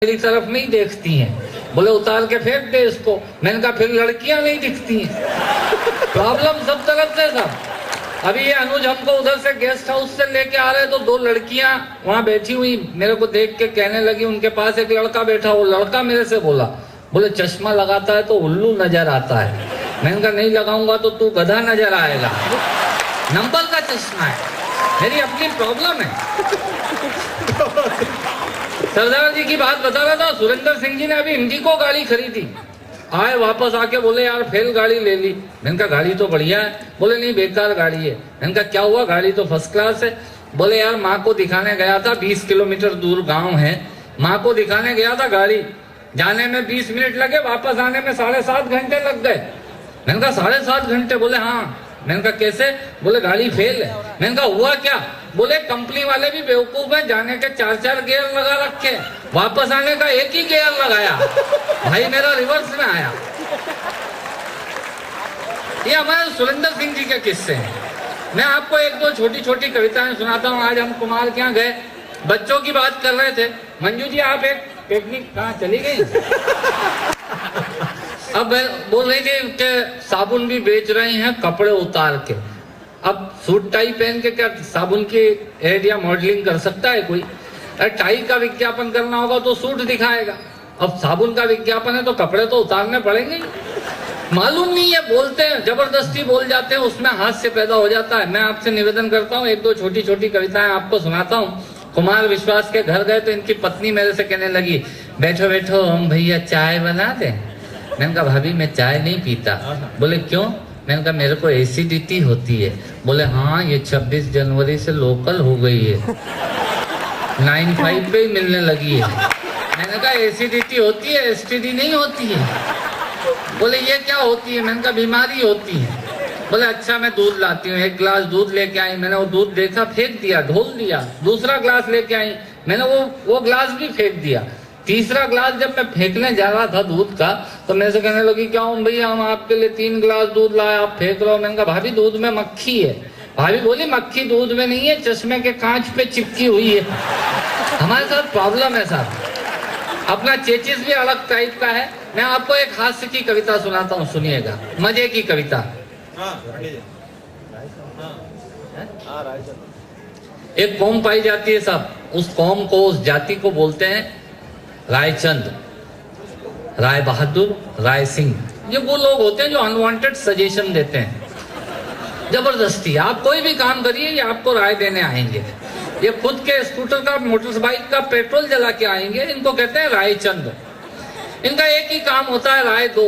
मेरी तरफ नहीं देखती हैं। बोले उतार के फेंक दे इसको। मैंने कहा फिर लड़कियां नहीं दिखती हैं। प्रॉब्लम सब तरफ से सब। अभी ये अनुज हमको उधर से गेस्ट हाउस से लेके आ रहे तो दो लड़कियां वहां बैठी हुई मेरे को देख के कहने लगी, उनके पास एक लड़का बैठा, वो लड़का मेरे से बोला, बोले चश्मा लगाता है तो उल्लू नजर आता है। मैंने कहा नहीं लगाऊंगा तो तू गधा नजर आएगा। नंबर का चश्मा है, मेरी अपनी प्रॉब्लम है। सरदार जी की बात बता रहा था, सुरेंद्र सिंह जी ने अभी इंडिको गाड़ी खरीदी, आए वापस आके बोले यार फेल गाड़ी ले ली। मैंने कहा गाड़ी तो बढ़िया है। बोले नहीं बेकार गाड़ी है। मैंने कहा क्या हुआ, गाड़ी तो फर्स्ट क्लास है। बोले यार माँ को दिखाने गया था, 20 किलोमीटर दूर गांव है, माँ को दिखाने गया था, गाड़ी जाने में 20 मिनट लगे, वापस आने में 7.5 घंटे लग गए। मैंने कहा 7.5 घंटे? बोले हाँ। मैंने कहा कैसे? बोले गाड़ी फेल है। मैंने कहा हुआ क्या? बोले कंपनी वाले भी बेवकूफ है, जाने के 4-4 गियर लगा रखे, वापस आने का एक ही गियर लगाया। भाई मेरा रिवर्स में आया। ये हमारे सुरेंद्र सिंह जी के किस्से हैं। मैं आपको एक दो छोटी छोटी कविताएं सुनाता हूँ। आज हम कुमार के यहाँ गए, बच्चों की बात कर रहे थे। मंजू जी आप एक पिकनिक कहाँ चली गई? अब बोल रही थी कि साबुन भी बेच रहे हैं कपड़े उतार के। अब सूट टाई पहन के क्या साबुन की एड या मॉडलिंग कर सकता है कोई? टाई का विज्ञापन करना होगा तो सूट दिखाएगा, अब साबुन का विज्ञापन है तो कपड़े तो उतारने पड़ेंगे। मालूम नहीं है, बोलते हैं, जबरदस्ती बोल जाते हैं, उसमें हास्य पैदा हो जाता है। मैं आपसे निवेदन करता हूँ, एक दो छोटी छोटी कविताएं आपको सुनाता हूँ। कुमार विश्वास के घर गए तो इनकी पत्नी मेरे से कहने लगी, बैठो बैठो हम भैया चाय बना दें। मैंने कहा भाभी मैं चाय नहीं पीता। बोले क्यों? मैंने कहा मेरे को एसिडिटी होती है। बोले हाँ ये 26 जनवरी से लोकल हो गई है, 95 पे ही मिलने लगी है। मैंने कहा एसिडिटी होती है, एसटीडी नहीं होती है। बोले ये क्या होती है? मैंने कहा बीमारी होती है। बोले अच्छा मैं दूध लाती हूँ। एक गिलास दूध लेके आई, मैंने वो दूध देखा, फेंक दिया, ढोल दिया। दूसरा गिलास लेके आई, मैंने वो गिलास भी फेंक दिया। तीसरा गिलास जब मैं फेंकने जा रहा था दूध का तो मेरे से कहने लगी क्या हूँ भैया हम आपके लिए 3 गिलास दूध लाए, आप फेंक रहे हो। मैंने कहा भाभी दूध में मक्खी है। भाभी बोली मक्खी दूध में नहीं है, चश्मे के कांच पे चिपकी हुई है। हमारे साथ प्रॉब्लम है साहब। अपना चेचिस भी अलग टाइप का है। मैं आपको एक हास्य की कविता सुनाता हूँ, सुनिएगा, मजे की कविता। एक कौम पाई जाती है साहब, उस कौम को, उस जाति को बोलते हैं रायचंद, राय बहादुर, राय सिंह। ये वो लोग होते हैं जो अनवांटेड सजेशन देते हैं, जबरदस्ती। आप कोई भी काम करिए ये आपको राय देने आएंगे। ये खुद के स्कूटर का, मोटरसाइकिल का पेट्रोल जला के आएंगे। इनको कहते हैं रायचंद। इनका एक ही काम होता है, राय दो।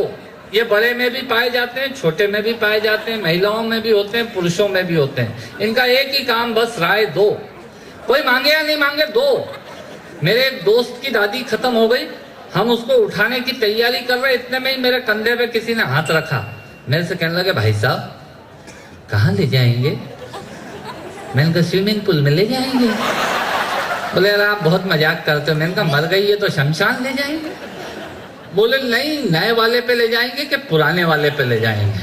ये बड़े में भी पाए जाते हैं, छोटे में भी पाए जाते हैं, महिलाओं में भी होते हैं, पुरुषों में भी होते हैं। इनका एक ही काम, बस राय दो। कोई मांगे या नहीं मांगे, दो। मेरे एक दोस्त की दादी खत्म हो गई, हम उसको उठाने की तैयारी कर रहे, इतने में ही मेरे कंधे पे किसी ने हाथ रखा। मेरे से कहने लगे भाई साहब कहाँ ले जाएंगे? मैंने कहा स्विमिंग पूल में ले जाएंगे। बोले यार आप बहुत मजाक करते हो। मैंने कहा मर गई है तो शमशान ले जाएंगे। बोले नहीं नए वाले पे ले जाएंगे कि पुराने वाले पे ले जाएंगे।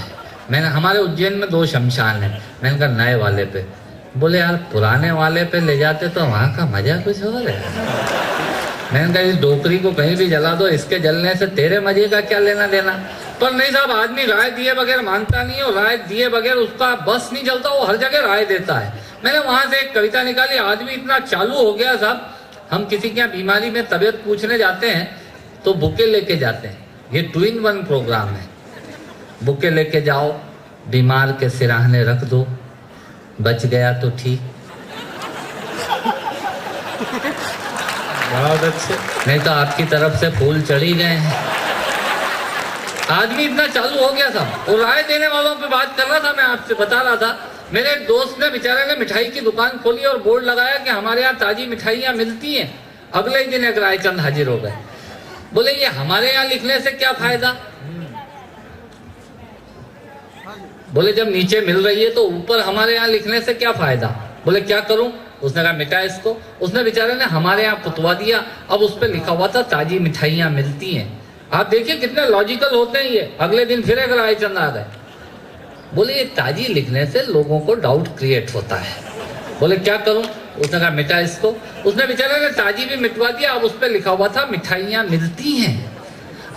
मैंने, हमारे उज्जैन में 2 शमशान है। मैंने कहा नए वाले पे। बोले यार पुराने वाले पे ले जाते तो वहाँ का मजा कुछ और है। मैंने कहा इस डोकरी को कहीं भी जला दो, इसके जलने से तेरे मजे का क्या लेना देना। पर नहीं साहब, आदमी राय दिए बगैर मानता नहीं है, और राय दिए बगैर उसका बस नहीं चलता, वो हर जगह राय देता है। मैंने वहां से एक कविता निकाली। आदमी इतना चालू हो गया साहब, हम किसी के यहाँ बीमारी में तबियत पूछने जाते हैं तो बुके लेके जाते हैं। ये 2-in-1 प्रोग्राम है। बुके लेके जाओ, बीमार के सिराहने रख दो, बच गया तो ठीक, बहुत अच्छे, नहीं तो आपकी तरफ से फूल चढ़ी गए हैं। आदमी इतना चालू हो गया था। और राय देने वालों पे बात कर रहा था, मैं आपसे बता रहा था। मेरे एक दोस्त ने, बेचारे ने मिठाई की दुकान खोली और बोर्ड लगाया कि हमारे यहाँ ताजी मिठाइयाँ मिलती हैं। अगले ही दिन एक रायचंद हाजिर हो गए। बोले ये हमारे यहाँ लिखने से क्या फायदा? बोले जब नीचे मिल रही है तो ऊपर हमारे यहाँ लिखने से क्या फायदा? बोले क्या करूं? उसने कहा मिटा इसको। उसने बेचारे ने हमारे यहाँ पुतवा दिया। अब उस पर लिखा हुआ था ताजी मिठाइयाँ मिलती हैं। आप देखिए कितने लॉजिकल होते हैं ये। अगले दिन फिर एक रायचंद आ गए। बोले ये ताजी लिखने से लोगों को डाउट क्रिएट होता है। बोले क्या करूं? उसने कहा मिटा इसको। उसने बेचारे ने ताजी भी मिटवा दिया। अब उस पर लिखा हुआ था मिठाइयां मिलती हैं।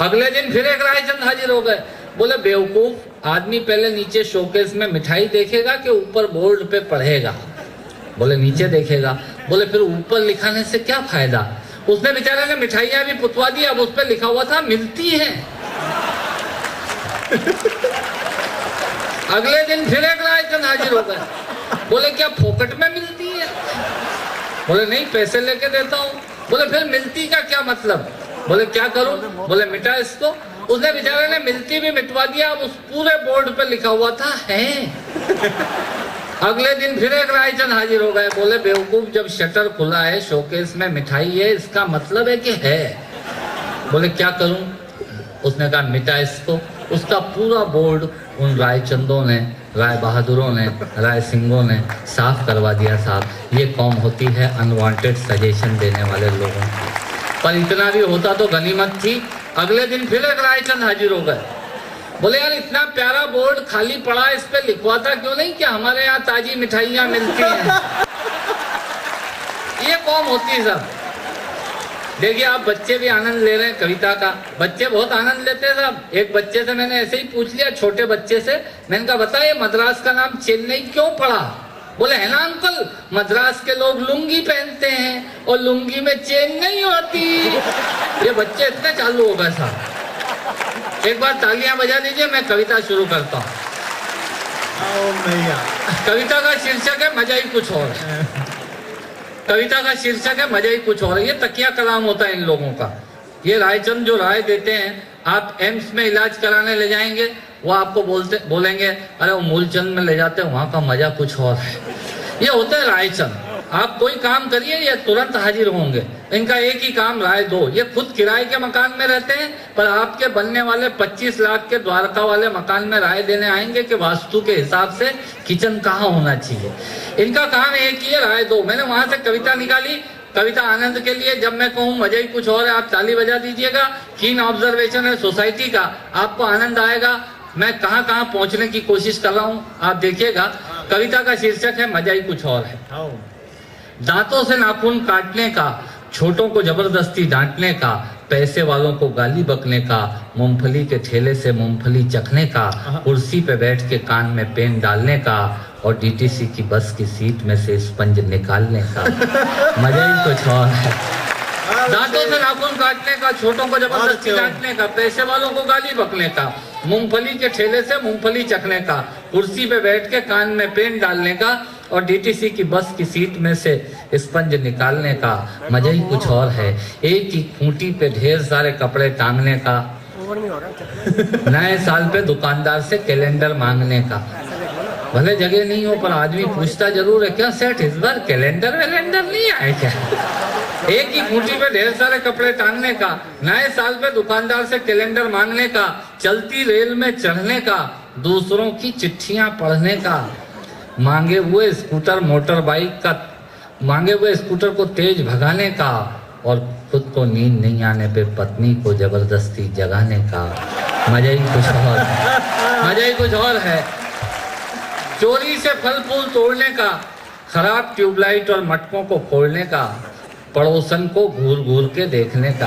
अगले दिन फिर एक रायचंद हाजिर हो गए। बोले बेवकूफ, आदमी पहले नीचे शोकेस में मिठाई देखेगा कि ऊपर बोर्ड पे पढ़ेगा? बोले नीचे देखेगा। बोले फिर ऊपर लिखाने से क्या फायदा? उसने बेचारे ने मिठाइयां भी पुतवा दी। अब उस पर लिखा हुआ था मिलती है। अगले दिन फिर एक रायचंद हाजिर हो गए। बोले क्या फोकट में मिलती है? बोले नहीं, पैसे लेके देता हूँ। बोले फिर मिलती का क्या मतलब? बोले क्या करूं? बोले मिटा इसको। उसने बेचारे ने मिलती भी मिटवा दिया। अब उस पूरे बोर्ड पे लिखा हुआ था है। अगले दिन फिर एक रायचंद हाजिर हो गए। बोले बेवकूफ, जब शटर खुला है, शोकेस में मिठाई है, इसका मतलब है कि है। बोले क्या करूं? उसने कहा मिटा इसको। उसका पूरा बोर्ड उन रायचंदों ने, राय बहादुरों ने, राय सिंहों ने साफ करवा दिया। साहब, ये कौम होती है अनवांटेड सजेशन देने वाले लोगों की। पर इतना भी होता तो गनीमत थी। अगले दिन फिर एक रायचंद हाजिर हो गए। बोले यार, इतना प्यारा बोर्ड खाली पड़ा, इस पे लिखवाता क्यों नहीं कि हमारे यहाँ ताजी मिठाइयां मिलती हैं? ये कौम होती है सब। देखिए, आप बच्चे भी आनंद ले रहे हैं कविता का। बच्चे बहुत आनंद लेते हैं साहब। एक बच्चे से मैंने ऐसे ही पूछ लिया, छोटे बच्चे से। मैंने कहा बता, ये मद्रास का नाम चेन्नई क्यों पड़ा? बोले है ना अंकल, मद्रास के लोग लुंगी पहनते हैं और लुंगी में चेन नहीं होती। ये बच्चे इतने चालू हो गए साहब। एक बार तालियां बजा दीजिए, मैं कविता शुरू करता हूँ। कविता का शीर्षक है मजा ही कुछ और है। कविता का शीर्षक है मजा ही कुछ और है। ये तकिया कलाम होता है इन लोगों का। ये रायचंद जो राय देते हैं, आप एम्स में इलाज कराने ले जाएंगे, वो आपको बोलेंगे अरे वो मूलचंद में ले जाते हैं, वहां का मजा कुछ और है। ये होते हैं रायचंद। आप कोई काम करिए, ये तुरंत हाजिर होंगे। इनका एक ही काम, राय दो। ये खुद किराए के मकान में रहते हैं, पर आपके बनने वाले 25 लाख के द्वारका वाले मकान में राय देने आएंगे कि वास्तु के हिसाब से किचन कहाँ होना चाहिए। इनका काम एक ही है, राय दो। मैंने वहां से कविता निकाली, कविता आनंद के लिए। जब मैं कहूँ मजा ही कुछ और है, आप ताली बजा दीजिएगा। कीन ऑब्जर्वेशन है सोसाइटी का, आपको आनंद आएगा। मैं कहाँ कहाँ पहुंचने की कोशिश कर रहा हूँ, आप देखिएगा। कविता का शीर्षक है मजा ही कुछ और है। दांतों से नाखून काटने का, छोटों को जबरदस्ती डांटने का, पैसे वालों को गाली बकने का, मूंगफली के ठेले से मूंगफली चखने का, कुर्सी पे बैठ के कान में पेन डालने का और डीटीसी की बस की सीट में से स्पंज निकालने का। मजा ही कुछ और है। दांतों से नाखून काटने का, छोटों को जबरदस्ती डांटने का, पैसे वालों को गाली बकने का, मूंगफली के ठेले से मूंगफली चखने का, कुर्सी पे बैठ के कान में पेन डालने का और डीटीसी की बस की सीट में से स्पंज निकालने का। मजा ही कुछ और है। एक ही खूंटी पे ढेर सारे कपड़े टांगने का, नए साल पे दुकानदार से कैलेंडर मांगने का। भले जगह नहीं हो पर आदमी पूछता जरूर है, क्या सेठ इस बार कैलेंडर वैलेंडर नहीं आए क्या? एक ही खूंटी पे ढेर सारे कपड़े टांगने का, नए साल पे दुकानदार से कैलेंडर मांगने का, चलती रेल में चढ़ने का, दूसरों की चिट्ठियां पढ़ने का, मांगे हुए स्कूटर मोटर बाइक का, मांगे हुए स्कूटर को तेज भगाने का और खुद को नींद नहीं आने पे पत्नी को जबरदस्ती जगाने का। मजा ही कुछ और है। मजा ही कुछ और है। चोरी से फल फूल तोड़ने का, खराब ट्यूबलाइट और मटकों को फोड़ने का, पड़ोसन को घूर घूर के देखने का।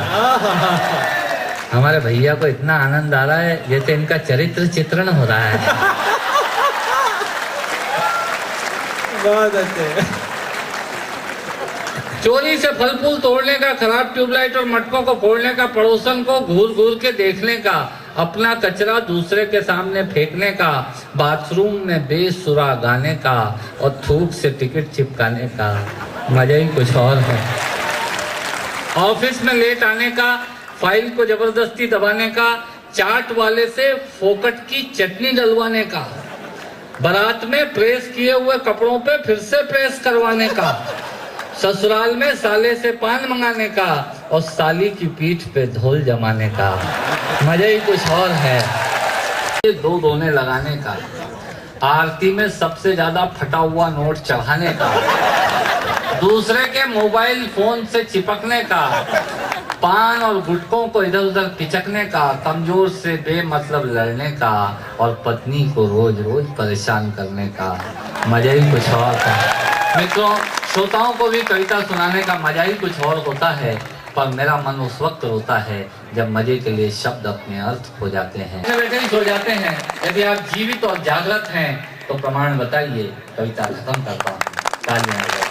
हमारे भैया को इतना आनंद आ रहा है जैसे इनका चरित्र चित्रण हो रहा है। बहुत अच्छे। चोरी से फल फूल तोड़ने का, खराब ट्यूबलाइट और मटकों को फोड़ने का, पड़ोसन को घूर घूर के देखने का, अपना कचरा दूसरे के सामने फेंकने का, बाथरूम में बेसुरा गाने का और थूक से टिकट चिपकाने का। मजा ही कुछ और है। ऑफिस में लेट आने का, फाइल को जबरदस्ती दबाने का, चाट वाले से फोकट की चटनी डलवाने का, बारात में प्रेस किए हुए कपड़ों पे फिर से प्रेस करवाने का, ससुराल में साले से पान मंगाने का और साली की पीठ पे ढोल जमाने का। मजा ही कुछ और है। दो दोने लगाने का, आरती में सबसे ज्यादा फटा हुआ नोट चढ़ाने का, दूसरे के मोबाइल फोन से चिपकने का, पान और गुटकों को इधर उधर पिचकने का, कमजोर से बेमतलब लड़ने का और पत्नी को रोज रोज परेशान करने का। मजा ही कुछ और था। मित्रों, श्रोताओं को भी कविता सुनाने का मजा ही कुछ और होता है, पर मेरा मन उस वक्त रोता है जब मजे के लिए शब्द अपने अर्थ खो जाते हैं, बैठे ही सो जाते हैं। यदि आप जीवित और जागृत हैं तो प्रमाण बताइए, कविता खत्म करता हूँ। तालियां।